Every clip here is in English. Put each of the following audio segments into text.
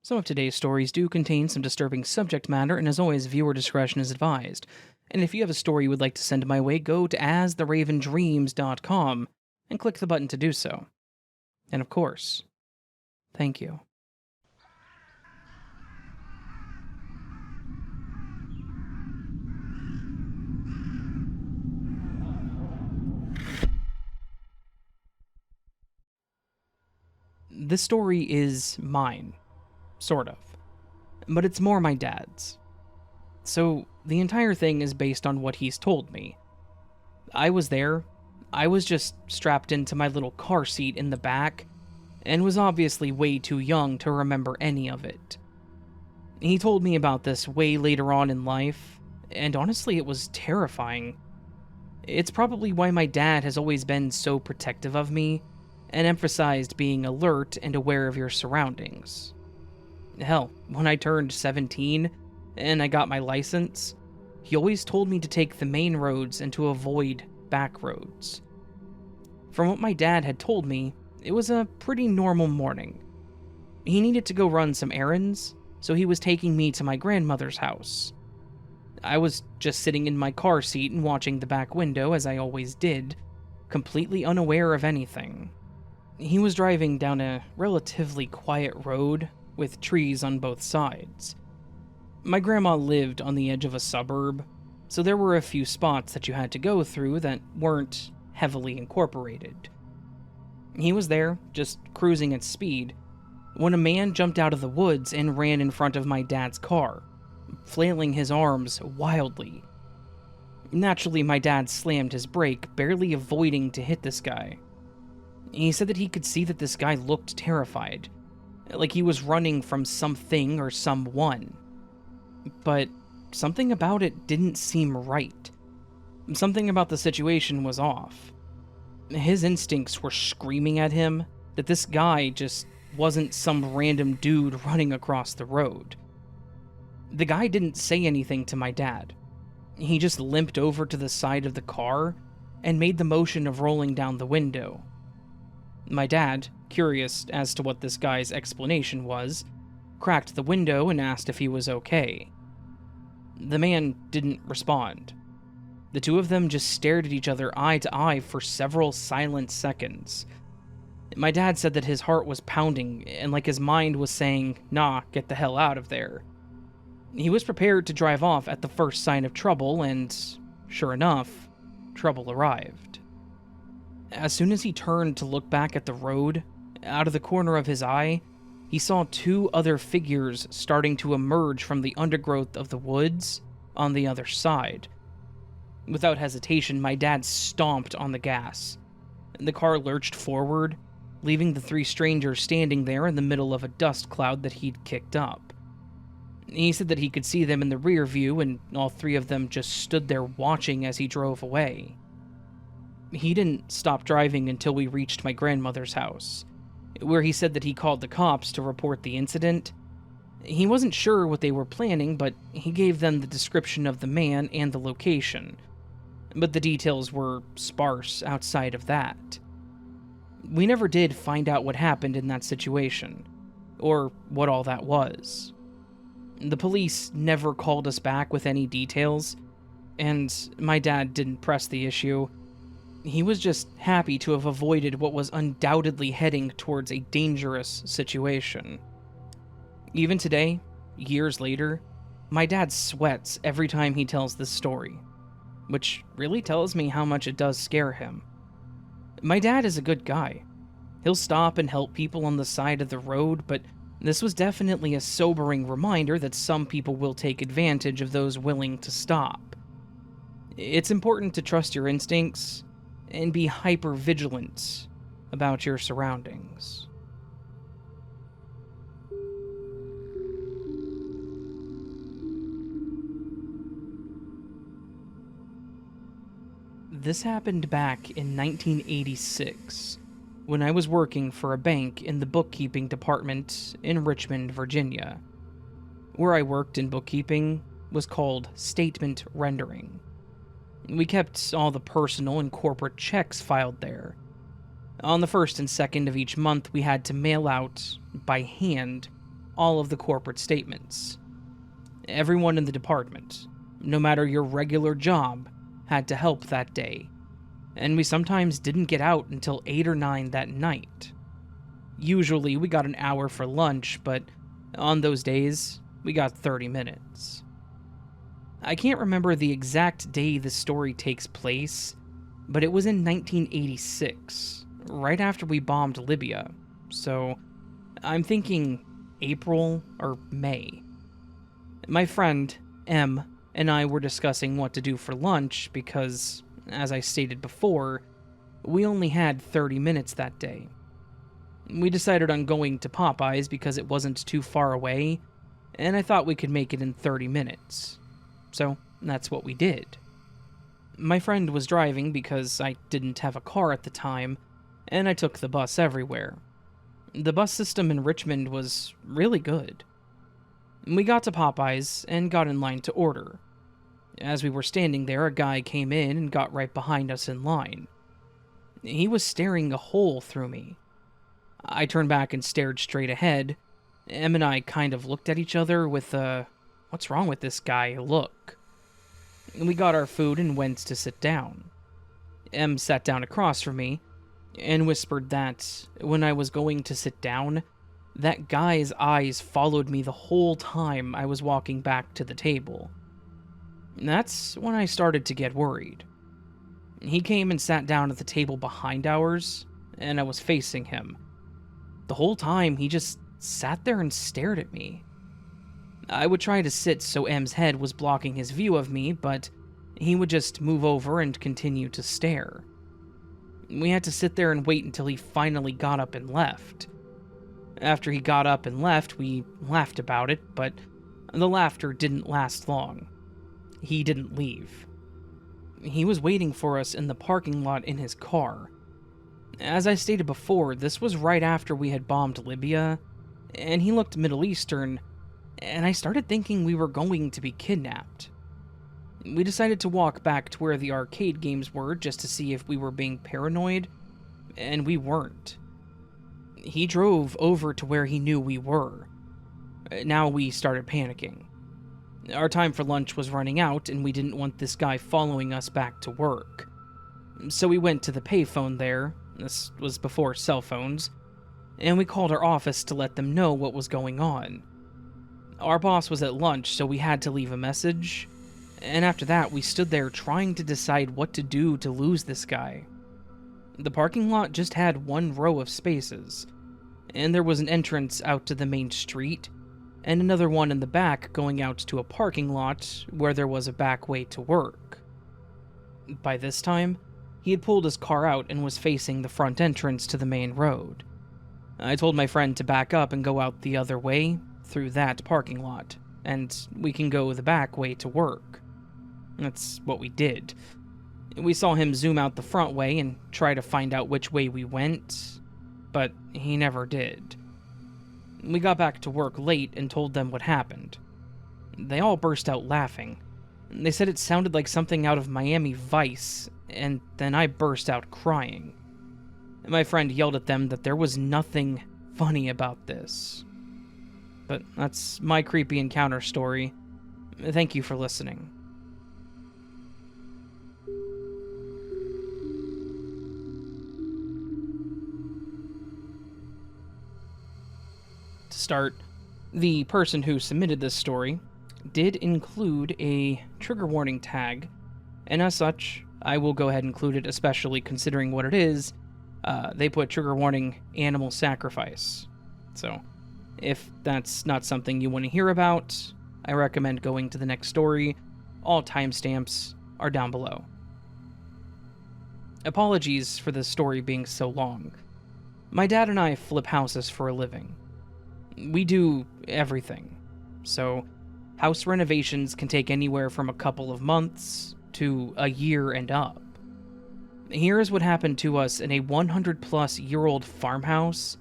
Some of today's stories do contain some disturbing subject matter, and as always, viewer discretion is advised. And if you have a story you would like to send my way, go to astheravendreams.com and click the button to do so. And of course, thank you. This story is mine. Sort of. But it's more my dad's. So, the entire thing is based on what he's told me. I was there. I was just strapped into my little car seat in the back, and was obviously way too young to remember any of it. He told me about this way later on in life, and honestly, it was terrifying. It's probably why my dad has always been so protective of me, and emphasized being alert and aware of your surroundings. Hell, when I turned 17 and I got my license, he always told me to take the main roads and to avoid back roads. From what my dad had told me, it was a pretty normal morning. He needed to go run some errands, so he was taking me to my grandmother's house. I was just sitting in my car seat and watching the back window as I always did, completely unaware of anything. He was driving down a relatively quiet road with trees on both sides. My grandma lived on the edge of a suburb, so there were a few spots that you had to go through that weren't heavily incorporated. He was there, just cruising at speed, when a man jumped out of the woods and ran in front of my dad's car, flailing his arms wildly. Naturally, my dad slammed his brake, barely avoiding to hit this guy. He said that he could see that this guy looked terrified, like he was running from something or someone. But something about it didn't seem right. Something about the situation was off. His instincts were screaming at him that this guy just wasn't some random dude running across the road. The guy didn't say anything to my dad. He just limped over to the side of the car and made the motion of rolling down the window. My dad, curious as to what this guy's explanation was, cracked the window and asked if he was okay. The man didn't respond. The two of them just stared at each other eye to eye for several silent seconds. My dad said that his heart was pounding and like his mind was saying, "Nah, get the hell out of there." He was prepared to drive off at the first sign of trouble, and sure enough, trouble arrived. As soon as he turned to look back at the road, out of the corner of his eye, he saw two other figures starting to emerge from the undergrowth of the woods on the other side. Without hesitation, my dad stomped on the gas. The car lurched forward, leaving the three strangers standing there in the middle of a dust cloud that he'd kicked up. He said that he could see them in the rear view, and all three of them just stood there watching as he drove away. He didn't stop driving until we reached my grandmother's house, where he said that he called the cops to report the incident. He wasn't sure what they were planning, but he gave them the description of the man and the location, but the details were sparse outside of that. We never did find out what happened in that situation, or what all that was. The police never called us back with any details, and my dad didn't press the issue. He was just happy to have avoided what was undoubtedly heading towards a dangerous situation. Even today, years later, my dad sweats every time he tells this story, which really tells me how much it does scare him. My dad is a good guy. He'll stop and help people on the side of the road, but this was definitely a sobering reminder that some people will take advantage of those willing to stop. It's important to trust your instincts and be hyper-vigilant about your surroundings. This happened back in 1986, when I was working for a bank in the bookkeeping department in Richmond, Virginia. Where I worked in bookkeeping was called statement rendering. We kept all the personal and corporate checks filed there. On the 1st and 2nd of each month, we had to mail out, by hand, all of the corporate statements. Everyone in the department, no matter your regular job, had to help that day, and we sometimes didn't get out until 8 or 9 that night. Usually we got an hour for lunch, but on those days, we got 30 minutes. I can't remember the exact day the story takes place, but it was in 1986, right after we bombed Libya, so I'm thinking April or May. My friend, M, and I were discussing what to do for lunch because, as I stated before, we only had 30 minutes that day. We decided on going to Popeyes because it wasn't too far away, and I thought we could make it in 30 minutes. So that's what we did. My friend was driving because I didn't have a car at the time, and I took the bus everywhere. The bus system in Richmond was really good. We got to Popeyes and got in line to order. As we were standing there, a guy came in and got right behind us in line. He was staring a hole through me. I turned back and stared straight ahead. Em and I kind of looked at each other with a, "What's wrong with this guy?" look. We got our food and went to sit down. Em sat down across from me and whispered that when I was going to sit down, that guy's eyes followed me the whole time I was walking back to the table. That's when I started to get worried. He came and sat down at the table behind ours, and I was facing him. The whole time, he just sat there and stared at me. I would try to sit so M's head was blocking his view of me, but he would just move over and continue to stare. We had to sit there and wait until he finally got up and left. After he got up and left, we laughed about it, but the laughter didn't last long. He didn't leave. He was waiting for us in the parking lot in his car. As I stated before, this was right after we had bombed Libya, and he looked Middle Eastern, and I started thinking we were going to be kidnapped. We decided to walk back to where the arcade games were just to see if we were being paranoid, and we weren't. He drove over to where he knew we were. Now we started panicking. Our time for lunch was running out, and we didn't want this guy following us back to work. So we went to the payphone there, this was before cell phones, and we called our office to let them know what was going on. Our boss was at lunch, so we had to leave a message, and after that we stood there trying to decide what to do to lose this guy. The parking lot just had one row of spaces, and there was an entrance out to the main street, and another one in the back going out to a parking lot where there was a back way to work. By this time, he had pulled his car out and was facing the front entrance to the main road. I told my friend to back up and go out the other way, through that parking lot, and we can go the back way to work. That's what we did. We saw him zoom out the front way and try to find out which way we went, but he never did. We got back to work late and told them what happened. They all burst out laughing. They said it sounded like something out of Miami Vice, and then I burst out crying. My friend yelled at them that there was nothing funny about this. But that's my creepy encounter story. Thank you for listening. To start, the person who submitted this story did include a trigger warning tag, and as such, I will go ahead and include it, especially considering what it is. They put trigger warning animal sacrifice. So, if that's not something you want to hear about, I recommend going to the next story. All timestamps are down below. Apologies for this story being so long. My dad and I flip houses for a living. We do everything. So, house renovations can take anywhere from a couple of months to a year and up. Here is what happened to us in a 100-plus-year-old farmhouse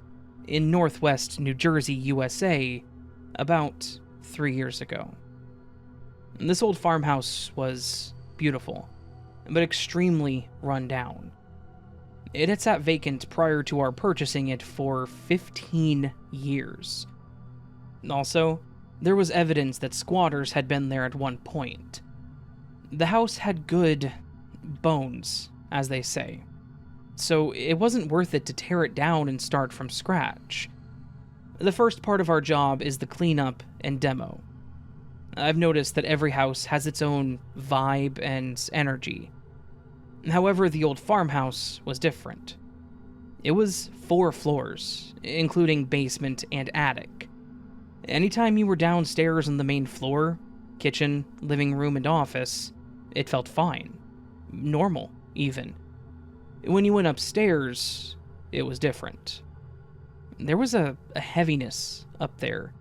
in northwest New Jersey, USA, about 3 years ago. This old farmhouse was beautiful, but extremely run down. It had sat vacant prior to our purchasing it for 15 years. Also, there was evidence that squatters had been there at one point. The house had good bones, as they say, so it wasn't worth it to tear it down and start from scratch. The first part of our job is the cleanup and demo. I've noticed that every house has its own vibe and energy. However, the old farmhouse was different. It was 4 floors, including basement and attic. Anytime you were downstairs on the main floor, kitchen, living room, and office, it felt fine. Normal, even. When you went upstairs, it was different. There was a heaviness up there.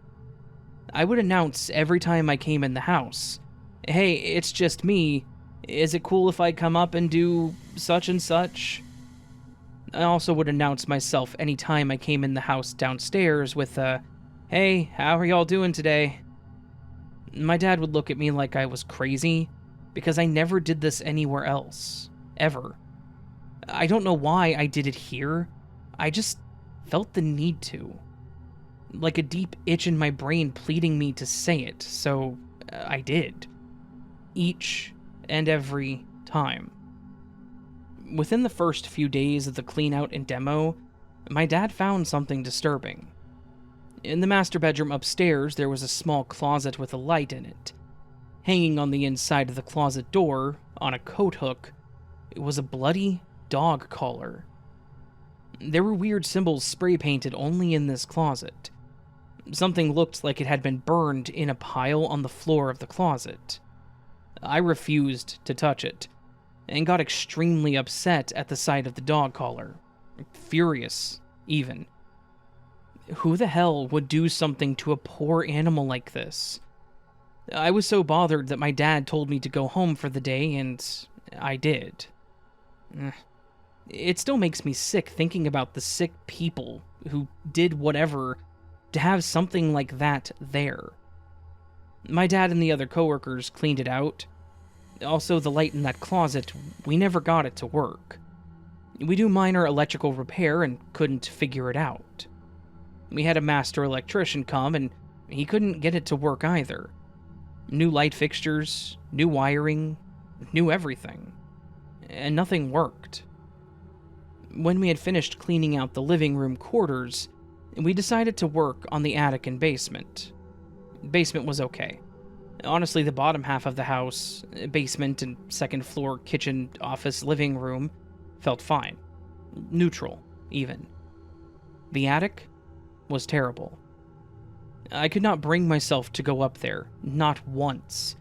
I would announce every time I came in the house, "Hey, it's just me. Is it cool if I come up and do such and such?" I also would announce myself any time I came in the house downstairs with a, "Hey, how are y'all doing today?" My dad would look at me like I was crazy, because I never did this anywhere else. Ever. I don't know why I did it here. I just felt the need to. Like a deep itch in my brain pleading me to say it, so I did. Each and every time. Within the first few days of the clean-out and demo, my dad found something disturbing. In the master bedroom upstairs, there was a small closet with a light in it. Hanging on the inside of the closet door, on a coat hook, it was a bloody dog collar. There were weird symbols spray-painted only in this closet. Something looked like it had been burned in a pile on the floor of the closet. I refused to touch it, and got extremely upset at the sight of the dog collar. Furious, even. Who the hell would do something to a poor animal like this? I was so bothered that my dad told me to go home for the day, and I did. It still makes me sick thinking about the sick people who did whatever to have something like that there. My dad and the other coworkers cleaned it out. Also, the light in that closet, we never got it to work. We do minor electrical repair and couldn't figure it out. We had a master electrician come, and he couldn't get it to work either. New light fixtures, new wiring, new everything. And nothing worked. When we had finished cleaning out the living room quarters, we decided to work on the attic and basement. Basement was okay. Honestly, the bottom half of the house, basement and second floor kitchen, office, living room, felt fine. Neutral, even. The attic was terrible. I could not bring myself to go up there, not once.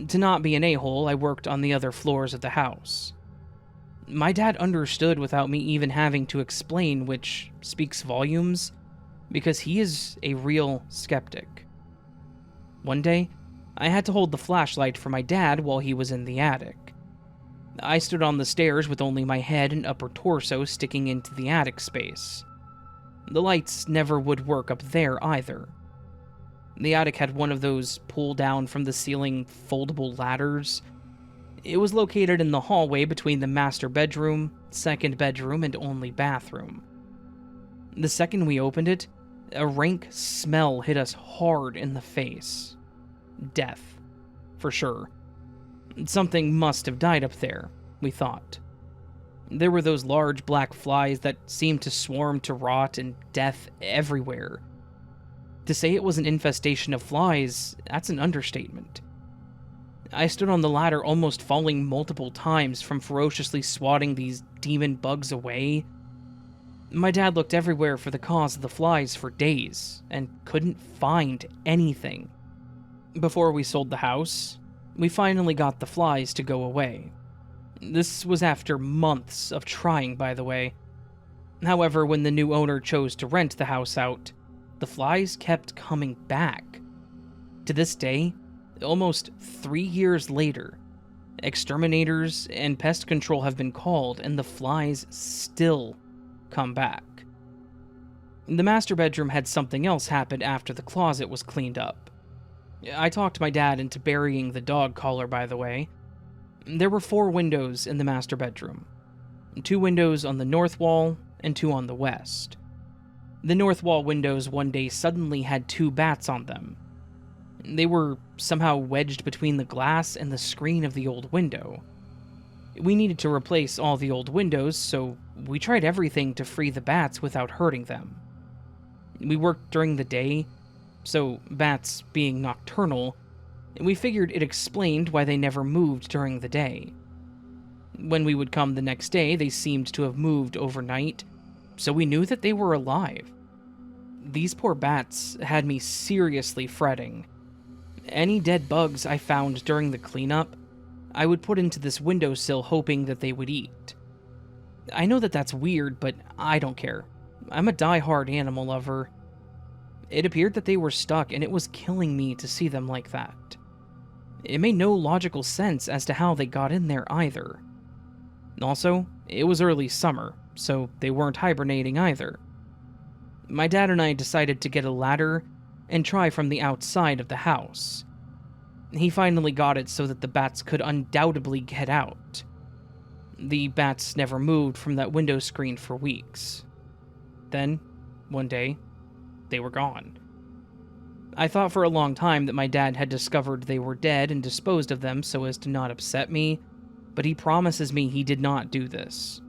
To not be an a-hole, I worked on the other floors of the house. My dad understood without me even having to explain, which speaks volumes, because he is a real skeptic. One day, I had to hold the flashlight for my dad while he was in the attic. I stood on the stairs with only my head and upper torso sticking into the attic space. The lights never would work up there either. The attic had one of those pull-down-from-the-ceiling foldable ladders. It was located in the hallway between the master bedroom, second bedroom, and only bathroom. The second we opened it, a rank smell hit us hard in the face. Death, for sure. Something must have died up there, we thought. There were those large black flies that seemed to swarm to rot and death everywhere. To say it was an infestation of flies, that's an understatement. I stood on the ladder almost falling multiple times from ferociously swatting these demon bugs away. My dad looked everywhere for the cause of the flies for days, and couldn't find anything. Before we sold the house, we finally got the flies to go away. This was after months of trying, by the way. However, when the new owner chose to rent the house out, the flies kept coming back. To this day, almost 3 years later, exterminators and pest control have been called, and the flies still come back. The master bedroom had something else happen after the closet was cleaned up. I talked my dad into burying the dog collar, by the way. There were 4 windows in the master bedroom. 2 windows on the north wall, and 2 on the west. The north wall windows one day suddenly had two bats on them. They were somehow wedged between the glass and the screen of the old window. We needed to replace all the old windows, so we tried everything to free the bats without hurting them. We worked during the day, so bats being nocturnal, we figured it explained why they never moved during the day. When we would come the next day, they seemed to have moved overnight, so we knew that they were alive. These poor bats had me seriously fretting. Any dead bugs I found during the cleanup, I would put into this windowsill hoping that they would eat. I know that that's weird, but I don't care. I'm a die-hard animal lover. It appeared that they were stuck, and it was killing me to see them like that. It made no logical sense as to how they got in there either. Also, it was early summer, so they weren't hibernating either. My dad and I decided to get a ladder and try from the outside of the house. He finally got it so that the bats could undoubtedly get out. The bats never moved from that window screen for weeks. Then, one day, they were gone. I thought for a long time that my dad had discovered they were dead and disposed of them so as to not upset me, but he promises me he did not do this,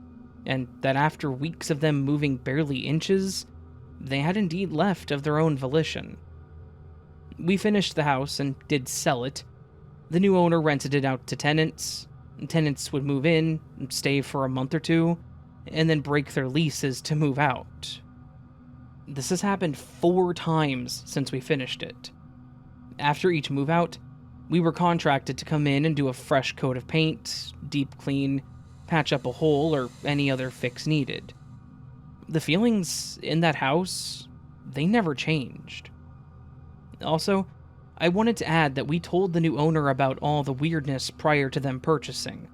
and that after weeks of them moving barely inches, they had indeed left of their own volition. We finished the house and did sell it. The new owner rented it out to tenants. Tenants would move in, stay for a month or two, and then break their leases to move out. This has happened 4 times since we finished it. After each move out, we were contracted to come in and do a fresh coat of paint, deep clean, patch up a hole, or any other fix needed. The feelings in that house, they never changed. Also, I wanted to add that we told the new owner about all the weirdness prior to them purchasing.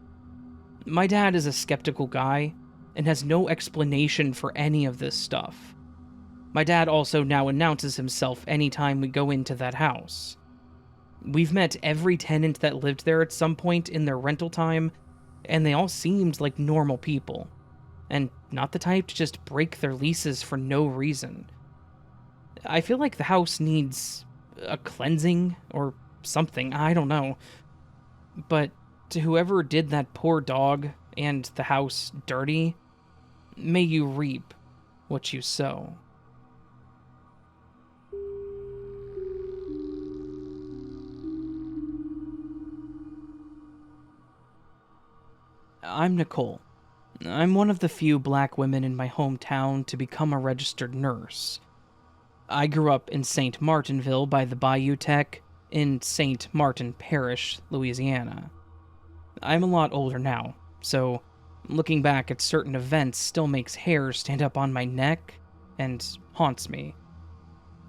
My dad is a skeptical guy and has no explanation for any of this stuff. My dad also now announces himself anytime we go into that house. We've met every tenant that lived there at some point in their rental time, and they all seemed like normal people, and not the type to just break their leases for no reason. I feel like the house needs a cleansing or something, I don't know. But to whoever did that poor dog and the house dirty, may you reap what you sow. I'm Nicole. I'm one of the few black women in my hometown to become a registered nurse. I grew up in St. Martinville by the Bayou Tech in St. Martin Parish, Louisiana. I'm a lot older now, so looking back at certain events still makes hair stand up on my neck and haunts me.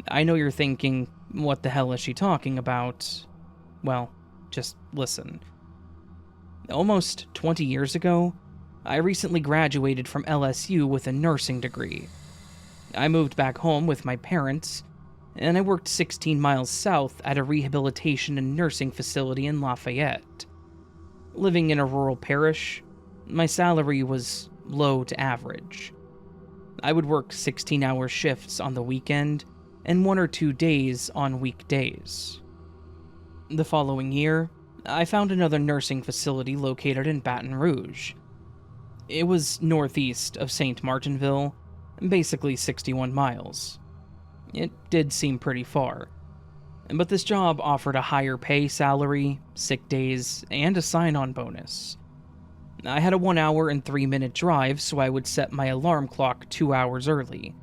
I know you're thinking, what the hell is she talking about? Well, just listen. Almost 20 years ago, I recently graduated from LSU with a nursing degree. I moved back home with my parents, and I worked 16 miles south at a rehabilitation and nursing facility in Lafayette. Living in a rural parish, my salary was low to average. I would work 16-hour shifts on the weekend and 1 or 2 days on weekdays. The following year, I found another nursing facility located in Baton Rouge. It was northeast of St. Martinville, basically 61 miles. It did seem pretty far, but this job offered a higher pay salary, sick days, and a sign-on bonus. I had a 1 hour and 3-minute drive, so I would set my alarm clock 2 hours early.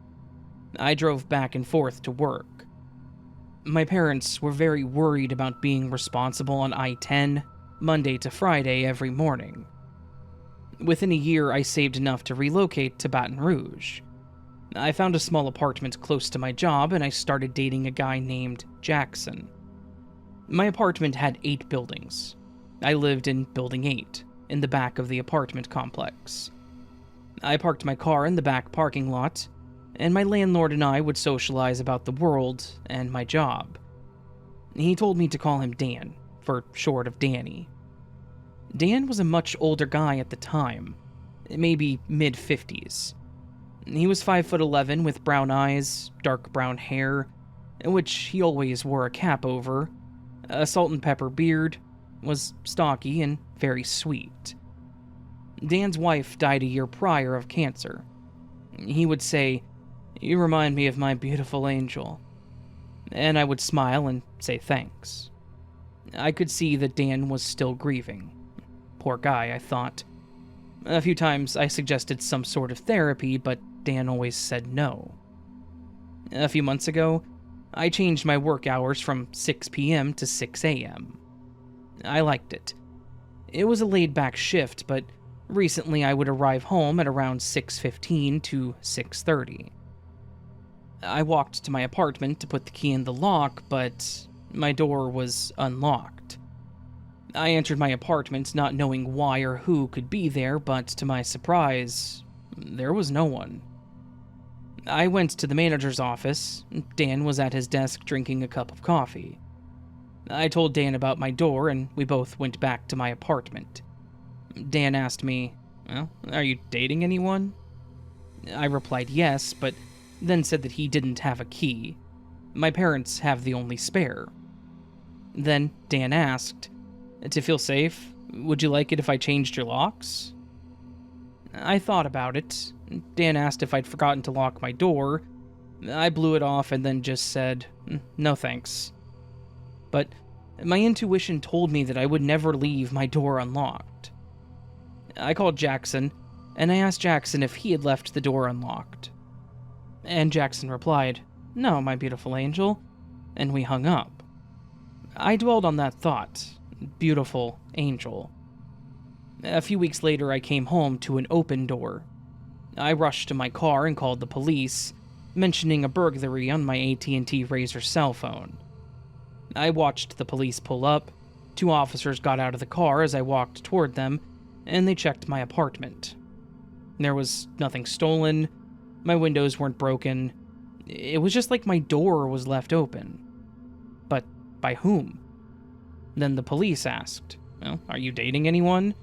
I drove back and forth to work. My parents were very worried about being responsible on I-10, Monday to Friday every morning. Within a year, I saved enough to relocate to Baton Rouge. I found a small apartment close to my job, and I started dating a guy named Jackson. My apartment had 8 buildings. I lived in Building 8, in the back of the apartment complex. I parked my car in the back parking lot, and my landlord and I would socialize about the world and my job. He told me to call him Dan, for short of Danny. Dan was a much older guy at the time, maybe mid-50s. He was 5'11" with brown eyes, dark brown hair, which he always wore a cap over, a salt and pepper beard, was stocky and very sweet. Dan's wife died a year prior of cancer. He would say, "You remind me of my beautiful angel." And I would smile and say thanks. I could see that Dan was still grieving. Poor guy, I thought. A few times I suggested some sort of therapy, but Dan always said no. A few months ago, I changed my work hours from 6 p.m. to 6 a.m. I liked it. It was a laid-back shift, but recently I would arrive home at around 6:15 to 6:30. I walked to my apartment to put the key in the lock, but my door was unlocked. I entered my apartment not knowing why or who could be there, but to my surprise, there was no one. I went to the manager's office. Dan was at his desk drinking a cup of coffee. I told Dan about my door, and we both went back to my apartment. Dan asked me, "Well, are you dating anyone?" I replied yes, but then said that he didn't have a key. My parents have the only spare. Then Dan asked, "To feel safe, would you like it if I changed your locks?" I thought about it. Dan asked if I'd forgotten to lock my door. I blew it off and then just said, "No thanks." But my intuition told me that I would never leave my door unlocked. I called Jackson, and I asked Jackson if he had left the door unlocked. And Jackson replied, "No, my beautiful angel," and we hung up. I dwelled on that thought, beautiful angel. A few weeks later, I came home to an open door. I rushed to my car and called the police, mentioning a burglary on my AT&T Razr cell phone. I watched the police pull up. 2 officers got out of the car as I walked toward them, and they checked my apartment. There was nothing stolen. My windows weren't broken. It was just like my door was left open. But by whom? Then the police asked, "Well, are you dating anyone?"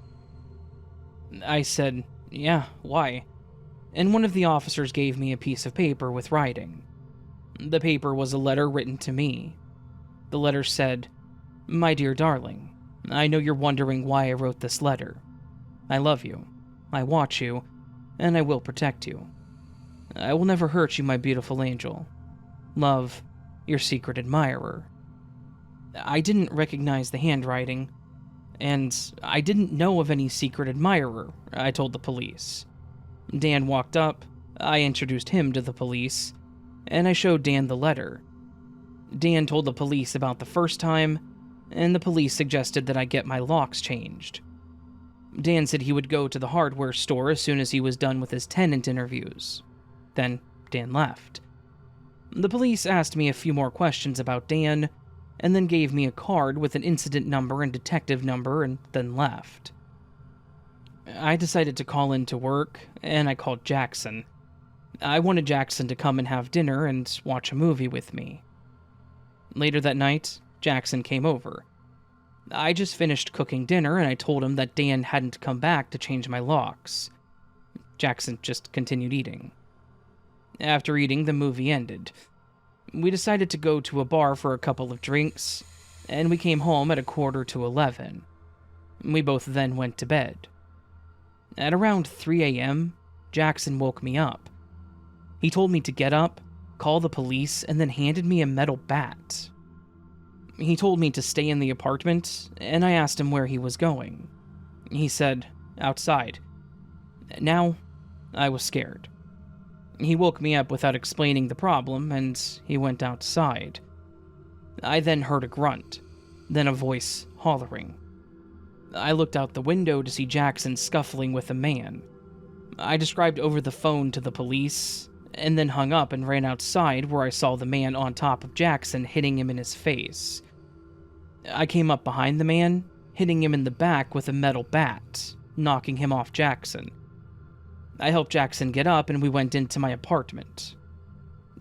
I said, "Yeah, why?" And one of the officers gave me a piece of paper with writing. The paper was a letter written to me. The letter said, "My dear darling, I know you're wondering why I wrote this letter. I love you, I watch you, and I will protect you. I will never hurt you, my beautiful angel. Love, your secret admirer." I didn't recognize the handwriting, and I didn't know of any secret admirer, I told the police. Dan walked up, I introduced him to the police, and I showed Dan the letter. Dan told the police about the first time, and the police suggested that I get my locks changed. Dan said he would go to the hardware store as soon as he was done with his tenant interviews. Then Dan left. The police asked me a few more questions about Dan, and then gave me a card with an incident number and detective number, and then left. I decided to call in to work, and I called Jackson. I wanted Jackson to come and have dinner and watch a movie with me. Later that night, Jackson came over. I just finished cooking dinner, and I told him that Dan hadn't come back to change my locks. Jackson just continued eating. After eating, the movie ended. We decided to go to a bar for a couple of drinks, and we came home at 11:15. We both then went to bed. At around 3 a.m., Jackson woke me up. He told me to get up, call the police, and then handed me a metal bat. He told me to stay in the apartment, and I asked him where he was going. He said, "Outside." Now, I was scared. He woke me up without explaining the problem, and he went outside. I then heard a grunt, then a voice hollering. I looked out the window to see Jackson scuffling with a man. I described over the phone to the police, and then hung up and ran outside where I saw the man on top of Jackson hitting him in his face. I came up behind the man, hitting him in the back with a metal bat, knocking him off Jackson. I helped Jackson get up and we went into my apartment.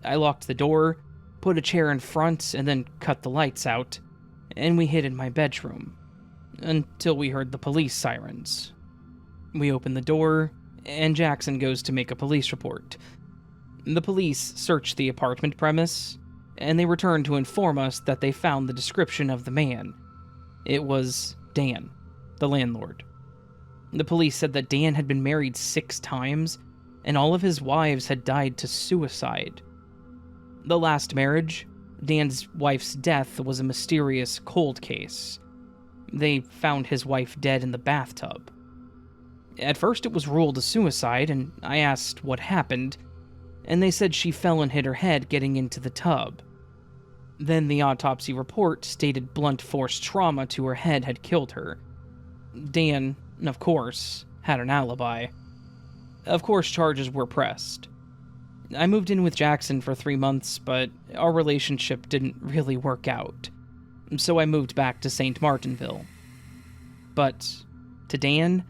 I locked the door, put a chair in front, and then cut the lights out, and we hid in my bedroom, until we heard the police sirens. We opened the door, and Jackson goes to make a police report. The police search the apartment premise, and they return to inform us that they found the description of the man. It was Dan, the landlord. The police said that Dan had been married 6 times, and all of his wives had died to suicide. The last marriage, Dan's wife's death, was a mysterious cold case. They found his wife dead in the bathtub. At first it was ruled a suicide, and I asked what happened, and they said she fell and hit her head getting into the tub. Then the autopsy report stated blunt force trauma to her head had killed her. Dan, of course, had an alibi. Of course, charges were pressed. I moved in with Jackson for 3 months, but our relationship didn't really work out, so I moved back to St. Martinville. But to Dan,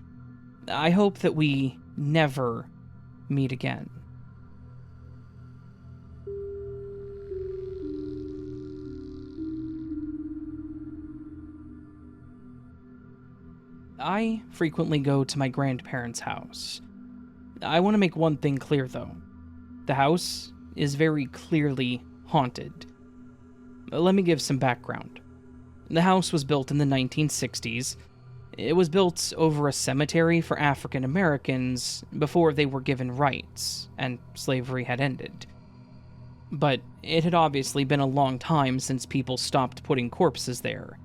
I hope that we never meet again. I frequently go to my grandparents' house. I want to make one thing clear, though. The house is very clearly haunted. Let me give some background. The house was built in the 1960s. It was built over a cemetery for African Americans before they were given rights and slavery had ended. But it had obviously been a long time since people stopped putting corpses there.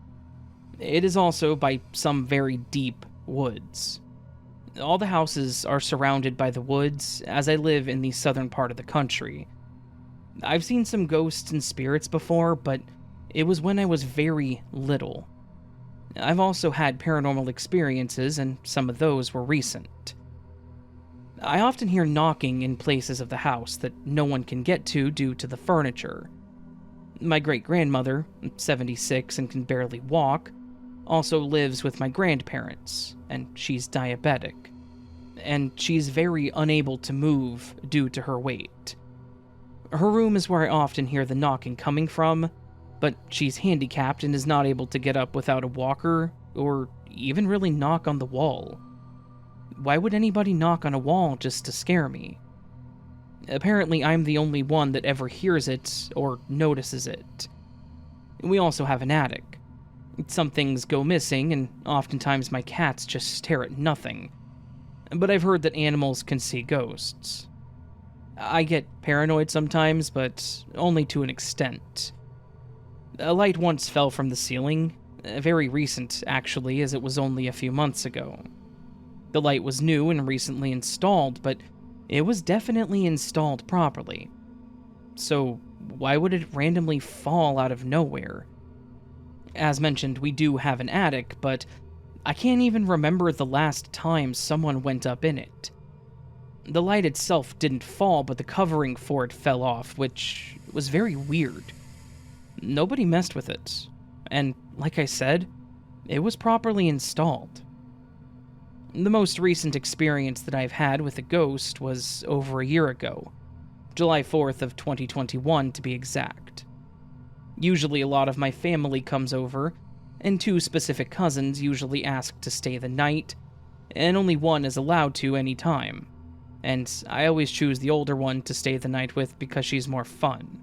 It is also by some very deep woods. All the houses are surrounded by the woods, as I live in the southern part of the country. I've seen some ghosts and spirits before, but it was when I was very little. I've also had paranormal experiences, and some of those were recent. I often hear knocking in places of the house that no one can get to due to the furniture. My great-grandmother, 76 and can barely walk, also lives with my grandparents, and she's diabetic. And she's very unable to move due to her weight. Her room is where I often hear the knocking coming from, but she's handicapped and is not able to get up without a walker, or even really knock on the wall. Why would anybody knock on a wall just to scare me? Apparently I'm the only one that ever hears it or notices it. We also have an attic. Some things go missing, and oftentimes my cats just stare at nothing. But I've heard that animals can see ghosts. I get paranoid sometimes, but only to an extent. A light once fell from the ceiling, very recent actually, as it was only a few months ago. The light was new and recently installed, but it was definitely installed properly. So why would it randomly fall out of nowhere? As mentioned, we do have an attic, but I can't even remember the last time someone went up in it. The light itself didn't fall, but the covering for it fell off, which was very weird. Nobody messed with it, and like I said, it was properly installed. The most recent experience that I've had with a ghost was over a year ago, July 4th of 2021 to be exact. Usually a lot of my family comes over, and 2 specific cousins usually ask to stay the night, and only one is allowed to any time. And I always choose the older one to stay the night with because she's more fun.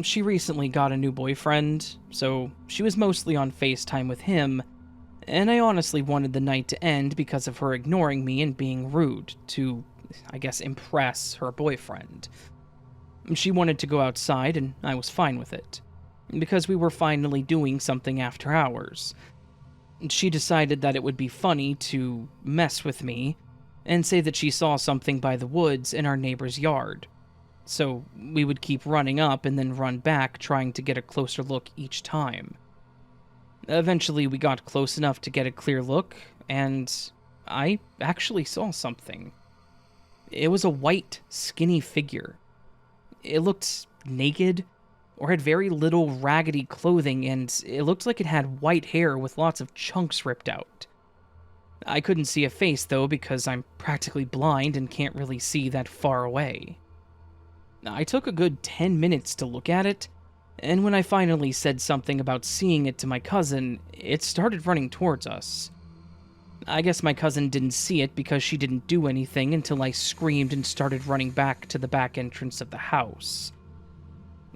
She recently got a new boyfriend, so she was mostly on FaceTime with him, and I honestly wanted the night to end because of her ignoring me and being rude to, I guess, impress her boyfriend. She wanted to go outside, and I was fine with it, because we were finally doing something after hours. She decided that it would be funny to mess with me and say that she saw something by the woods in our neighbor's yard. So we would keep running up and then run back, trying to get a closer look each time. Eventually we got close enough to get a clear look, and I actually saw something. It was a white, skinny figure. It looked naked, or had very little raggedy clothing, and it looked like it had white hair with lots of chunks ripped out. I couldn't see a face, though, because I'm practically blind and can't really see that far away. I took a good 10 minutes to look at it, and when I finally said something about seeing it to my cousin, it started running towards us. I guess my cousin didn't see it because she didn't do anything until I screamed and started running back to the back entrance of the house.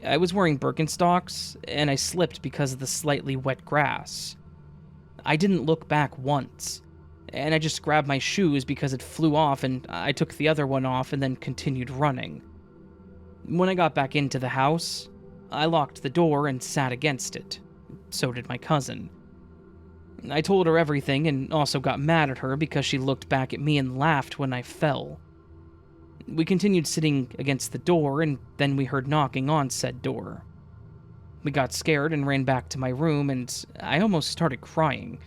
I was wearing Birkenstocks, and I slipped because of the slightly wet grass. I didn't look back once, and I just grabbed my shoes because it flew off, and I took the other one off and then continued running. When I got back into the house, I locked the door and sat against it. So did my cousin. I told her everything and also got mad at her because she looked back at me and laughed when I fell. We continued sitting against the door, and then we heard knocking on said door. We got scared and ran back to my room, and I almost started crying.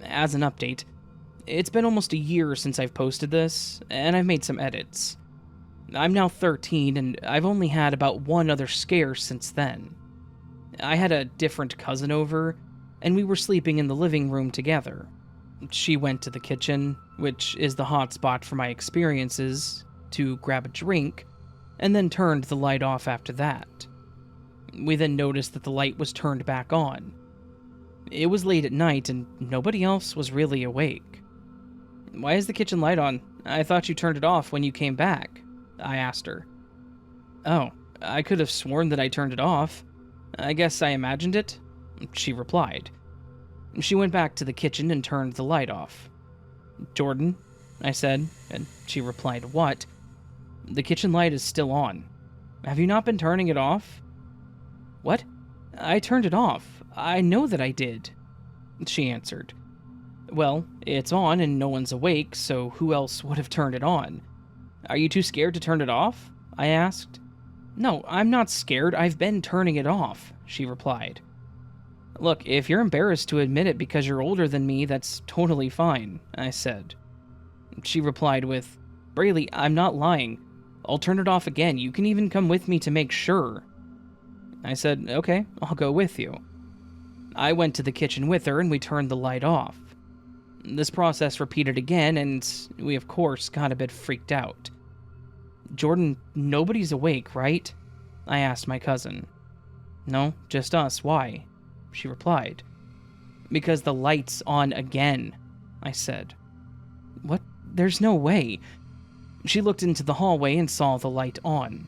As an update, it's been almost a year since I've posted this, and I've made some edits. I'm now 13, and I've only had about one other scare since then. I had a different cousin over, and we were sleeping in the living room together. She went to the kitchen, which is the hot spot for my experiences, to grab a drink, and then turned the light off after that. We then noticed that the light was turned back on. It was late at night, and nobody else was really awake. "Why is the kitchen light on? I thought you turned it off when you came back," I asked her. "Oh, I could have sworn that I turned it off. I guess I imagined it," she replied. She went back to the kitchen and turned the light off. "Jordan," I said, and she replied, "What?" "The kitchen light is still on. Have you not been turning it off?" "What? I turned it off. I know that I did," she answered. "Well, it's on and no one's awake, so who else would have turned it on? Are you too scared to turn it off?" I asked. "No, I'm not scared. I've been turning it off," she replied. "Look, if you're embarrassed to admit it because you're older than me, that's totally fine," I said. She replied with, "Braylee, I'm not lying. I'll turn it off again. You can even come with me to make sure." I said, "Okay, I'll go with you." I went to the kitchen with her and we turned the light off. This process repeated again, and we of course got a bit freaked out. "Jordan, nobody's awake, right?" I asked my cousin. "No, just us. Why?" she replied. "Because the light's on again," I said. "What? There's no way." She looked into the hallway and saw the light on.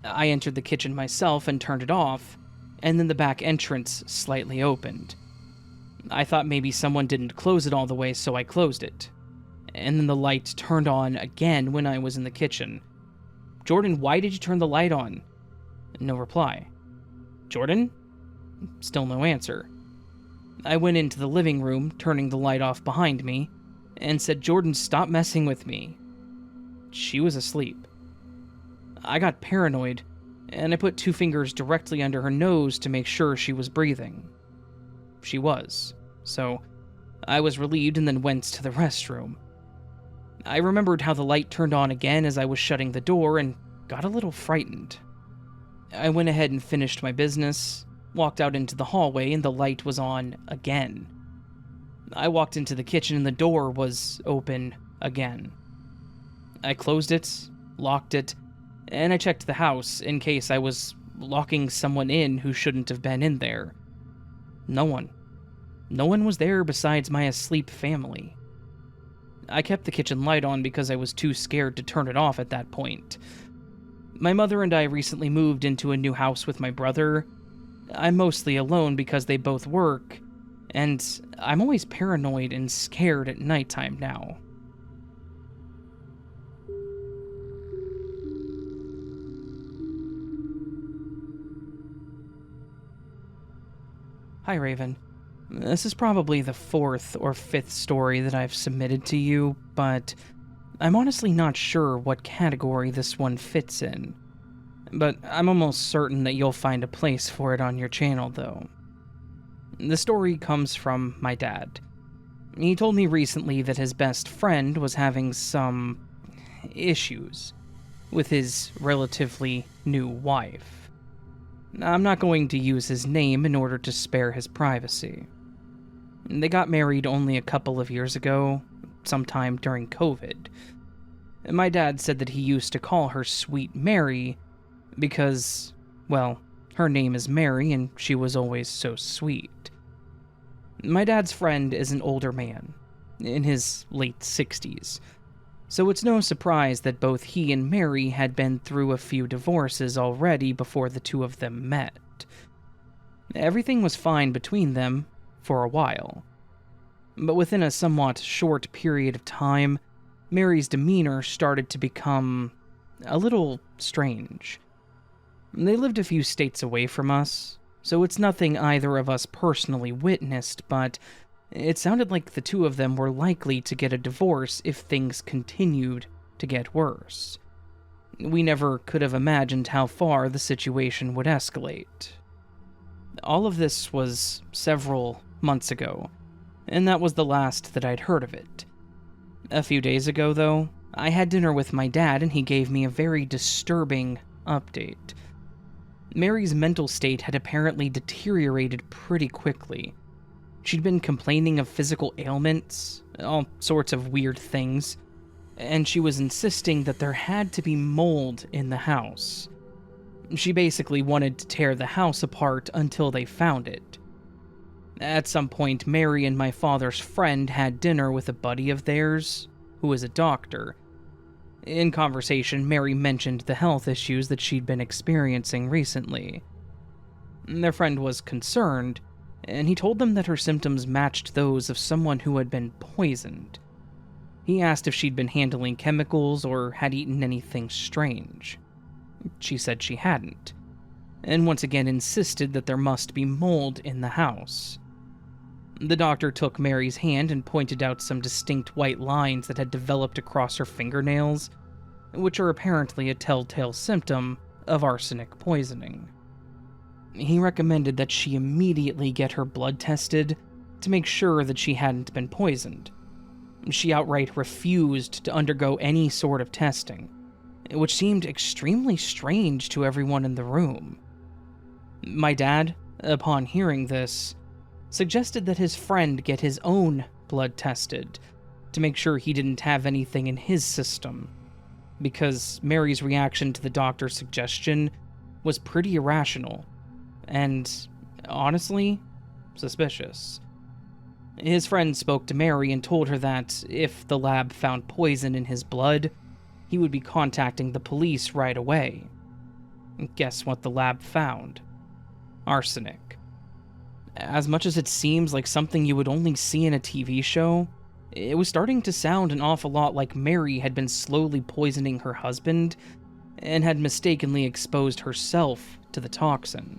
I entered the kitchen myself and turned it off, and then the back entrance slightly opened. I thought maybe someone didn't close it all the way, so I closed it. And then the light turned on again when I was in the kitchen. "Jordan, why did you turn the light on?" No reply. "Jordan?" Still no answer. I went into the living room, turning the light off behind me, and said, "Jordan, stop messing with me." She was asleep. I got paranoid, and I put 2 fingers directly under her nose to make sure she was breathing. She was, so I was relieved and then went to the restroom. I remembered how the light turned on again as I was shutting the door and got a little frightened. I went ahead and finished my business, walked out into the hallway, and the light was on again. I walked into the kitchen and the door was open again. I closed it, locked it, and I checked the house in case I was locking someone in who shouldn't have been in there. No one. No one was there besides my asleep family. I kept the kitchen light on because I was too scared to turn it off at that point. My mother and I recently moved into a new house with my brother. I'm mostly alone because they both work, and I'm always paranoid and scared at nighttime now. Hi, Raven. This is probably the 4th or 5th story that I've submitted to you, but I'm honestly not sure what category this one fits in. But I'm almost certain that you'll find a place for it on your channel, though. The story comes from my dad. He told me recently that his best friend was having some issues with his relatively new wife. I'm not going to use his name in order to spare his privacy. They got married only a couple of years ago, sometime during COVID. My dad said that he used to call her Sweet Mary because, well, her name is Mary and she was always so sweet. My dad's friend is an older man, in his late 60s, so it's no surprise that both he and Mary had been through a few divorces already before the two of them met. Everything was fine between them for a while, but within a somewhat short period of time, Mary's demeanor started to become a little strange. They lived a few states away from us, so it's nothing either of us personally witnessed, but it sounded like the two of them were likely to get a divorce if things continued to get worse. We never could have imagined how far the situation would escalate. All of this was several months ago, and that was the last that I'd heard of it. A few days ago, though, I had dinner with my dad and he gave me a very disturbing update. Mary's mental state had apparently deteriorated pretty quickly. She'd been complaining of physical ailments, all sorts of weird things, and she was insisting that there had to be mold in the house. She basically wanted to tear the house apart until they found it. At some point, Mary and my father's friend had dinner with a buddy of theirs, who is a doctor. In conversation, Mary mentioned the health issues that she'd been experiencing recently. Their friend was concerned, and he told them that her symptoms matched those of someone who had been poisoned. He asked if she'd been handling chemicals or had eaten anything strange. She said she hadn't, and once again insisted that there must be mold in the house. The doctor took Mary's hand and pointed out some distinct white lines that had developed across her fingernails, which are apparently a telltale symptom of arsenic poisoning. He recommended that she immediately get her blood tested to make sure that she hadn't been poisoned. She outright refused to undergo any sort of testing, which seemed extremely strange to everyone in the room. My dad, upon hearing this, suggested that his friend get his own blood tested to make sure he didn't have anything in his system, because Mary's reaction to the doctor's suggestion was pretty irrational and, honestly, suspicious. His friend spoke to Mary and told her that if the lab found poison in his blood, he would be contacting the police right away. Guess what the lab found? Arsenic. As much as it seems like something you would only see in a TV show, it was starting to sound an awful lot like Mary had been slowly poisoning her husband and had mistakenly exposed herself to the toxin.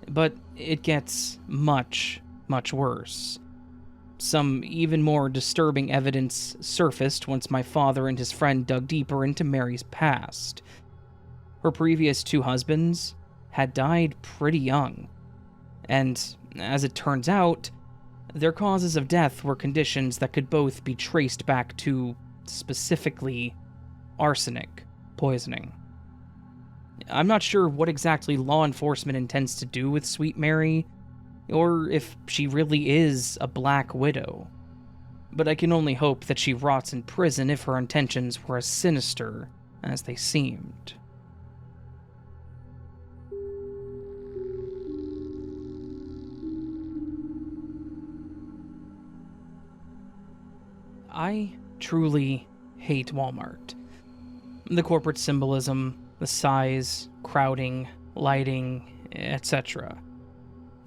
But it gets much, much worse. Some even more disturbing evidence surfaced once my father and his friend dug deeper into Mary's past. Her previous two husbands had died pretty young, and as it turns out, their causes of death were conditions that could both be traced back to, specifically, arsenic poisoning. I'm not sure what exactly law enforcement intends to do with Sweet Mary, or if she really is a Black Widow, but I can only hope that she rots in prison if her intentions were as sinister as they seemed. I truly hate Walmart. The corporate symbolism, the size, crowding, lighting, etc.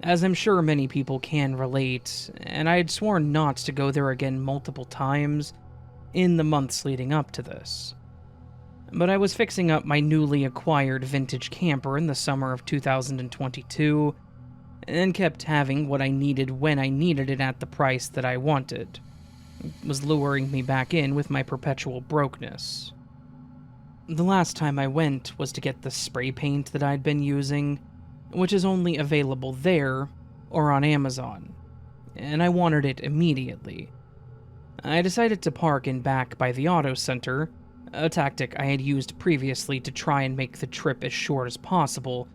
As I'm sure many people can relate, and I had sworn not to go there again multiple times in the months leading up to this. But I was fixing up my newly acquired vintage camper in the summer of 2022, and kept having what I needed when I needed it at the price that I wanted. It was luring me back in with my perpetual brokenness. The last time I went was to get the spray paint that I'd been using, which is only available there or on Amazon, and I wanted it immediately. I decided to park in back by the auto center, a tactic I had used previously to try and make the trip as short as possible,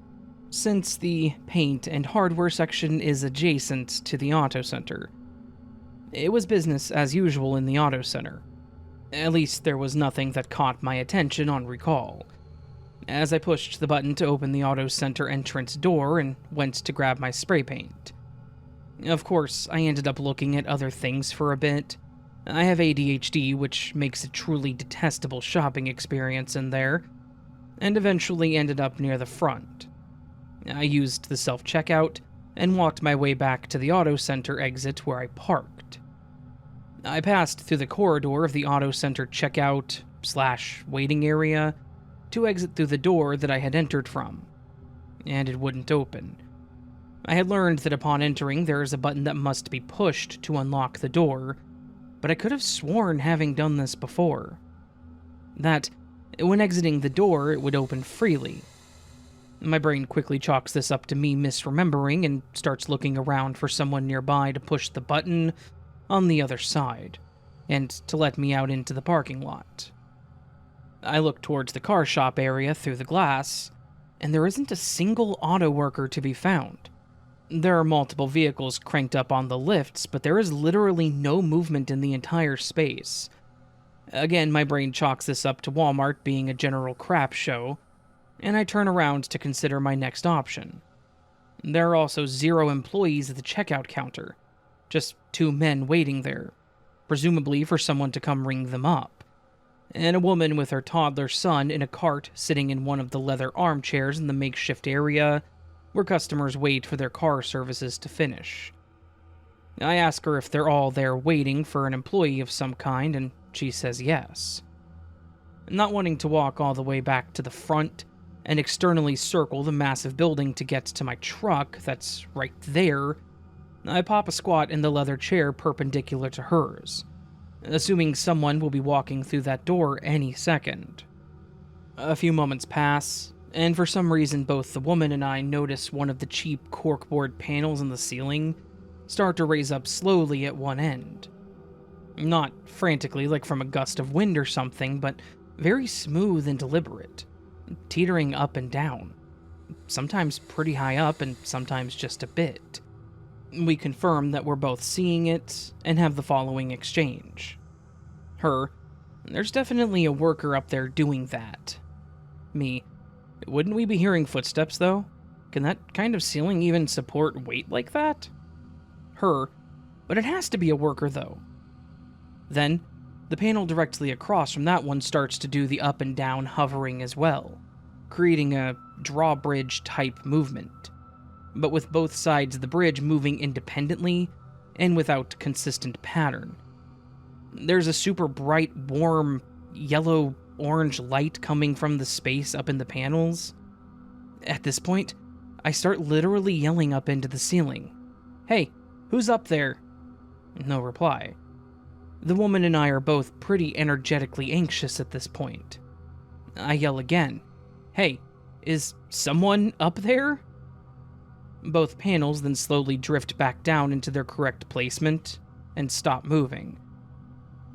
since the paint and hardware section is adjacent to the auto center. It was business as usual in the auto center. At least there was nothing that caught my attention on recall. As I pushed the button to open the auto center entrance door and went to grab my spray paint, Of course, I ended up looking at other things for a bit. I have ADHD, which makes a truly detestable shopping experience in there, and eventually ended up near the front. I used the self-checkout and walked my way back to the auto center exit where I parked. I passed through the corridor of the auto center checkout/waiting area to exit through the door that I had entered from, and it wouldn't open. I had learned that upon entering there is a button that must be pushed to unlock the door, but I could have sworn having done this before. That, when exiting the door, it would open freely. My brain quickly chalks this up to me misremembering and starts looking around for someone nearby to push the button on the other side, and to let me out into the parking lot. I look towards the car shop area through the glass, and there isn't a single auto worker to be found. There are multiple vehicles cranked up on the lifts, but there is literally no movement in the entire space. Again, my brain chalks this up to Walmart being a general crap show, and I turn around to consider my next option. There are also 0 employees at the checkout counter, just 2 men waiting there, presumably for someone to come ring them up, and a woman with her toddler son in a cart sitting in one of the leather armchairs in the makeshift area where customers wait for their car services to finish. I ask her if they're all there waiting for an employee of some kind, and she says yes. Not wanting to walk all the way back to the front and externally circle the massive building to get to my truck that's right there, I pop a squat in the leather chair perpendicular to hers, assuming someone will be walking through that door any second. A few moments pass, and for some reason both the woman and I notice one of the cheap corkboard panels in the ceiling start to raise up slowly at one end. Not frantically like from a gust of wind or something, but very smooth and deliberate, teetering up and down, sometimes pretty high up and sometimes just a bit. We confirm that we're both seeing it and have the following exchange. Her, there's definitely a worker up there doing that. Me, wouldn't we be hearing footsteps though? Can that kind of ceiling even support weight like that? Her, but it has to be a worker though. Then, the panel directly across from that one starts to do the up and down hovering as well, creating a drawbridge type movement, but with both sides of the bridge moving independently and without consistent pattern. There's a super bright, warm, yellow-orange light coming from the space up in the panels. At this point, I start literally yelling up into the ceiling, "Hey, who's up there?" No reply. The woman and I are both pretty energetically anxious at this point. I yell again, "Hey, is someone up there?" Both panels then slowly drift back down into their correct placement and stop moving.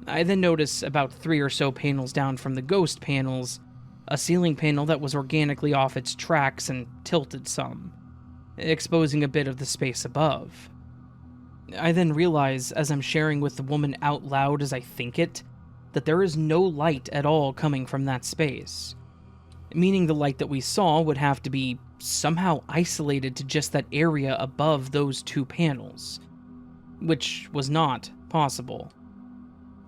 I then notice about 3 or so panels down from the ghost panels, a ceiling panel that was organically off its tracks and tilted some, exposing a bit of the space above. I then realize, as I'm sharing with the woman out loud as I think it, that there is no light at all coming from that space, meaning the light that we saw would have to be somehow isolated to just that area above those 2 panels, which was not possible.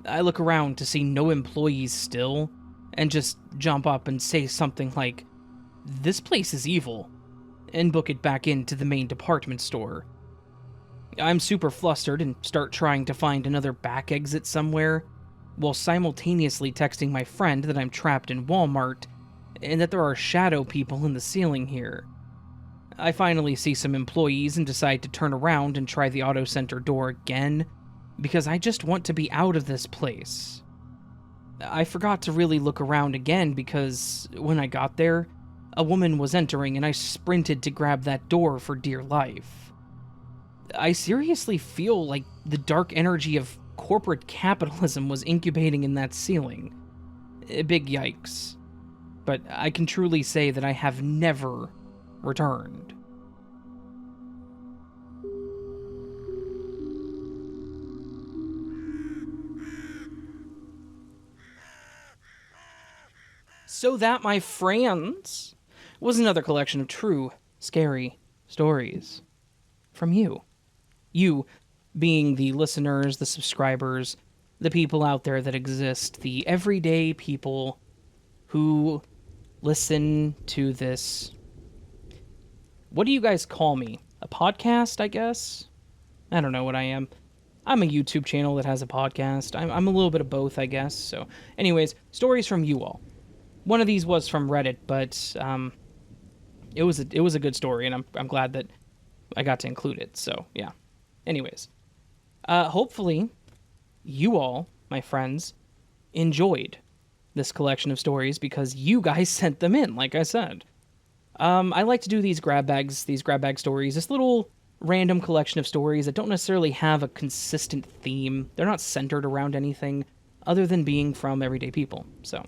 I look around to see no employees still, and just jump up and say something like, "This place is evil," and book it back into the main department store. I'm super flustered and start trying to find another back exit somewhere, while simultaneously texting my friend that I'm trapped in Walmart, and that there are shadow people in the ceiling here. I finally see some employees and decide to turn around and try the auto center door again, because I just want to be out of this place. I forgot to really look around again because, when I got there, a woman was entering and I sprinted to grab that door for dear life. I seriously feel like the dark energy of corporate capitalism was incubating in that ceiling. A big yikes. But I can truly say that I have never returned. So that, my friends, was another collection of true, scary stories from you. You being the listeners, the subscribers, the people out there that exist, the everyday people who listen to this. What do you guys call me? A podcast, I guess? I don't know what I am. I'm a YouTube channel that has a podcast. I'm a little bit of both, I guess. So, anyways, stories from you all. One of these was from Reddit, but it was a good story, and I'm glad that I got to include it. So, yeah. Anyways, hopefully you all, my friends, enjoyed this collection of stories because you guys sent them in, like I said. I like to do these grab bag stories, this little random collection of stories that don't necessarily have a consistent theme. They're not centered around anything other than being from everyday people. So,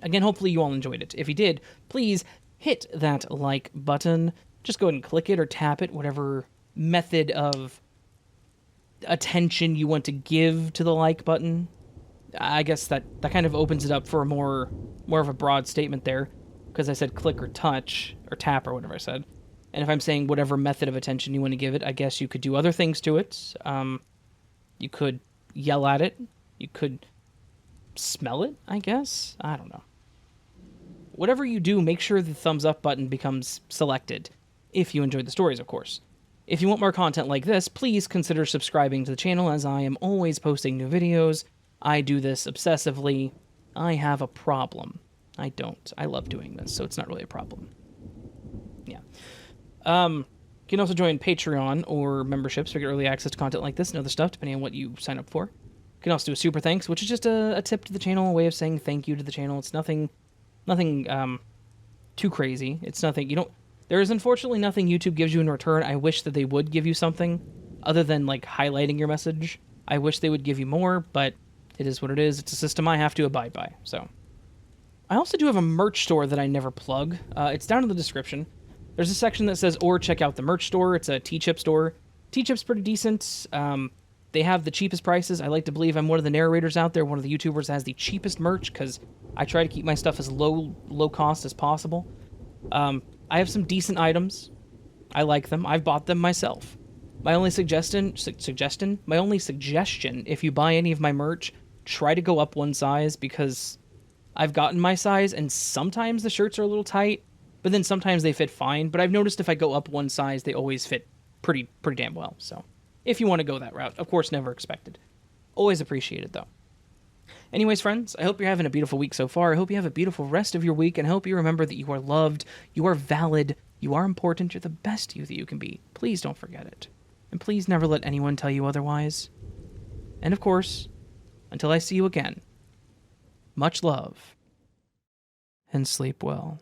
again, hopefully you all enjoyed it. If you did, please hit that like button. Just go ahead and click it or tap it, whatever method of attention you want to give to the like button. I guess that kind of opens it up for a more of a broad statement there, because I said click or touch or tap or whatever I said. And if I'm saying whatever method of attention you want to give it, I guess you could do other things to it. You could yell at it. You could smell it, I guess. I don't know. Whatever you do, make sure the thumbs up button becomes selected, if you enjoyed the stories, of course. If you want more content like this, please consider subscribing to the channel, as I am always posting new videos. I do this obsessively. I have a problem. I don't. I love doing this, so it's not really a problem. Yeah. You can also join Patreon or memberships to get early access to content like this and other stuff, depending on what you sign up for. You can also do a super thanks, which is just a tip to the channel, a way of saying thank you to the channel. It's nothing too crazy. It's nothing, there is unfortunately nothing YouTube gives you in return. I wish that they would give you something other than, like, highlighting your message. I wish they would give you more, but it is what it is. It's a system I have to abide by, so. I also do have a merch store that I never plug. It's down in the description. There's a section that says, or check out the merch store. It's a T-Chip store. T-Chip's pretty decent. They have the cheapest prices. I like to believe I'm one of the narrators out there, one of the YouTubers that has the cheapest merch, because I try to keep my stuff as low cost as possible. I have some decent items. I like them. I've bought them myself. My only suggestion, if you buy any of my merch, try to go up one size, because I've gotten my size, and sometimes the shirts are a little tight, but then sometimes they fit fine. But I've noticed if I go up one size, they always fit pretty damn well. So, if you want to go that route, of course, never expected. Always appreciated, though. Anyways, friends, I hope you're having a beautiful week so far. I hope you have a beautiful rest of your week, and I hope you remember that you are loved, you are valid, you are important, you're the best you that you can be. Please don't forget it. And please never let anyone tell you otherwise. And of course, until I see you again, much love, and sleep well.